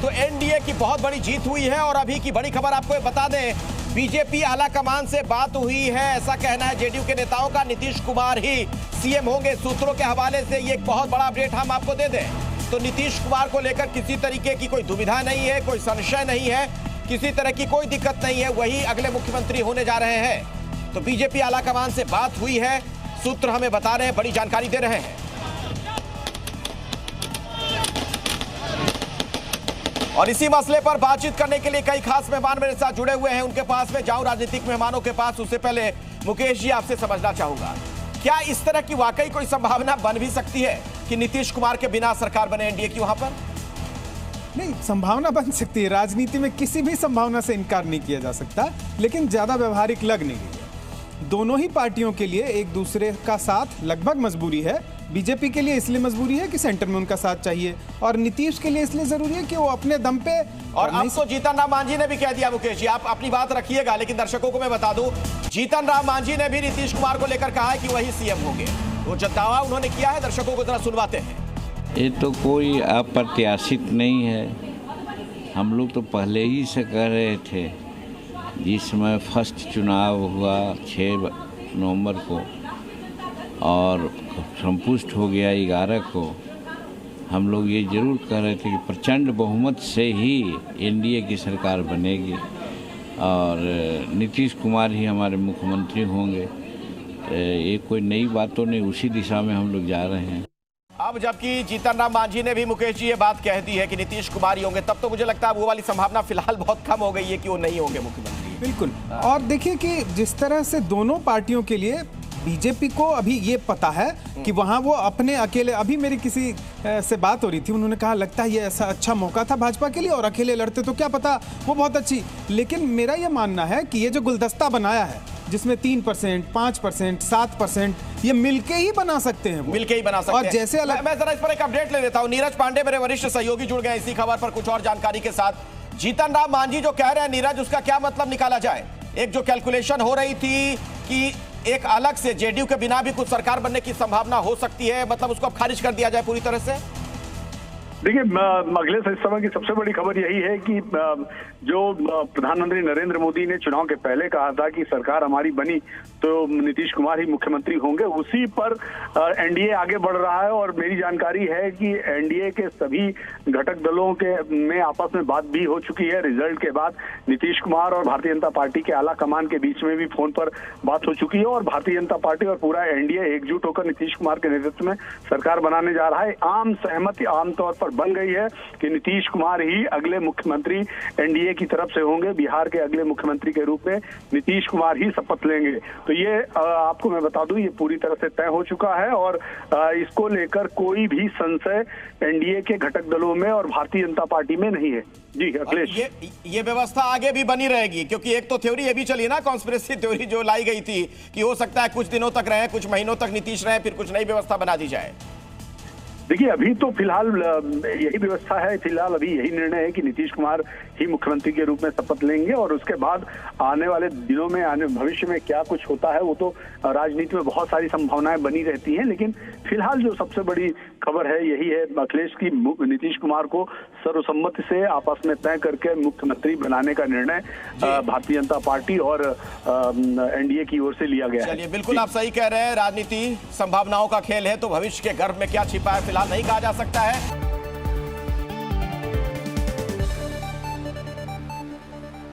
तो एनडीए की बहुत बड़ी जीत हुई है। और अभी की बड़ी खबर आपको बता दें, बीजेपी आला कमान से बात हुई है, ऐसा कहना है जेडीयू के नेताओं का। नीतीश कुमार ही सीएम होंगे। सूत्रों के हवाले से ये एक बहुत बड़ा अपडेट हम आपको दे दें तो नीतीश कुमार को लेकर किसी तरीके की कोई दुविधा नहीं है, कोई संशय नहीं है, किसी तरह की कोई दिक्कत नहीं है। वही अगले मुख्यमंत्री होने जा रहे हैं। तो बीजेपी आला कमान से बात हुई है, सूत्र हमें बता रहे हैं, बड़ी जानकारी दे रहे हैं। और इसी मसले पर बातचीत करने के लिए कई खास मेहमान मेरे साथ जुड़े हुए हैं। उनके पास में जाऊं राजनीतिक मेहमानों के पास, उससे पहले मुकेश जी आपसे समझना चाहूंगा, क्या इस तरह की वाकई कोई संभावना बन भी सकती है कि नीतीश कुमार के बिना सरकार बने एनडीए की? वहां पर नहीं, संभावना बन सकती है। राजनीति में किसी भी संभावना से इनकार नहीं किया जा सकता, लेकिन ज्यादा व्यवहारिक लग नहीं रही है। दोनों ही पार्टियों के लिए एक दूसरे का साथ लगभग मजबूरी है। बीजेपी के लिए इसलिए मजबूरी है कि सेंटर में उनका साथ चाहिए, और नीतीश के लिए इसलिए जरूरी है कि वो अपने दम पे। और अब तो जीतन राम मांझी ने भी कह दिया, मुकेश जी आप अपनी बात रखिएगा, लेकिन दर्शकों को मैं बता दूं, जीतन राम मांझी ने भी नीतीश कुमार को लेकर कहा है कि वही सीएम होंगे। वो जो दावा उन्होंने किया है, दर्शकों को जरा सुनवाते हैं। ये तो कोई अप्रत्याशित नहीं है। हम लोग तो पहले ही से कह रहे थे, जिस समय फर्स्ट चुनाव हुआ 6 नवंबर को और संपुष्ट हो गया 11 को, हम लोग ये जरूर कह रहे थे कि प्रचंड बहुमत से ही एनडीए की सरकार बनेगी और नीतीश कुमार ही हमारे मुख्यमंत्री होंगे। ये कोई नई बातों नहीं, उसी दिशा में हम लोग जा रहे हैं। अब जबकि जीतन राम मांझी ने भी मुकेश जी ये बात कह दी है कि नीतीश कुमार ही होंगे, तब तो मुझे लगता है वो वाली संभावना फिलहाल बहुत कम हो गई है कि वो नहीं होंगे मुख्यमंत्री। बिल्कुल। और देखिए कि जिस तरह से दोनों पार्टियों के लिए, बीजेपी को अभी ये पता है कि वहां वो अपने अकेले, अभी मेरी किसी से बात हो रही थी, उन्होंने कहा लगता है ये ऐसा अच्छा मौका था भाजपा के लिए, और अकेले लड़ते तो क्या पता वो बहुत अच्छी। लेकिन मेरा ये मानना है कि ये जो गुलदस्ता बनाया है, जिसमें 3%, 5%, 7%, ये मिलके ही बना सकते हैं, मिलके ही बना सकते और हैं। जैसे मैं जरा इस पर एक अपडेट ले लेता हूं। नीरज पांडे मेरे वरिष्ठ सहयोगी जुड़ गए इसी खबर पर कुछ और जानकारी के साथ। जीतन राम मांझी जो कह रहे हैं नीरज, उसका क्या मतलब निकाला जाए? एक जो कैलकुलेशन हो रही थी कि एक अलग से जेडीयू के बिना भी कुछ सरकार बनने की संभावना हो सकती है, मतलब उसको अब खारिज कर दिया जाए पूरी तरह से? देखिए, अगले समय की सबसे बड़ी खबर यही है कि जो प्रधानमंत्री नरेंद्र मोदी ने चुनाव के पहले कहा था कि सरकार हमारी बनी तो नीतीश कुमार ही मुख्यमंत्री होंगे, उसी पर एनडीए आगे बढ़ रहा है। और मेरी जानकारी है कि एनडीए के सभी घटक दलों के में आपस में बात भी हो चुकी है। रिजल्ट के बाद नीतीश कुमार और भारतीय जनता पार्टी के आला कमान के बीच में भी फोन पर बात हो चुकी है, और भारतीय जनता पार्टी और पूरा एनडीए एकजुट होकर नीतीश कुमार के नेतृत्व में सरकार बनाने जा रहा है। आम सहमति आमतौर पर बन गई है कि नीतीश कुमार ही अगले मुख्यमंत्री एनडीए की तरफ से होंगे। बिहार के अगले मुख्यमंत्री के रूप में नीतीश कुमार ही शपथ लेंगे। तो ये आपको मैं बता दूं, ये पूरी तरह से तय हो चुका है, और इसको लेकर कोई भी संशय एनडीए के घटक दलों में और भारतीय जनता पार्टी में नहीं है। जी अखिलेश, ये व्यवस्था आगे भी बनी रहेगी, क्योंकि एक तो थ्योरी ये भी चली ना, कॉन्स्पिरेसी थ्योरी जो लाई गई थी कि हो सकता है कुछ दिनों तक रहे, कुछ महीनों तक नीतीश रहे, फिर कुछ नई व्यवस्था बना दी जाए। देखिए, अभी तो फिलहाल यही व्यवस्था है, फिलहाल अभी यही निर्णय है कि नीतीश कुमार ही मुख्यमंत्री के रूप में शपथ लेंगे, और उसके बाद आने वाले दिनों में, आने भविष्य में क्या कुछ होता है वो तो राजनीति में बहुत सारी संभावनाएं बनी रहती हैं। लेकिन फिलहाल जो सबसे बड़ी खबर है यही है अखिलेश की, नीतीश कुमार को सर्वसम्मति से आपस में तय करके मुख्यमंत्री बनाने का निर्णय भारतीय जनता पार्टी और एनडीए की ओर से लिया गया है। चलिए, बिल्कुल आप सही कह रहे हैं, राजनीति संभावनाओं का खेल है, तो भविष्य के गर्भ में क्या छिपा है फिलहाल नहीं कहा जा सकता है।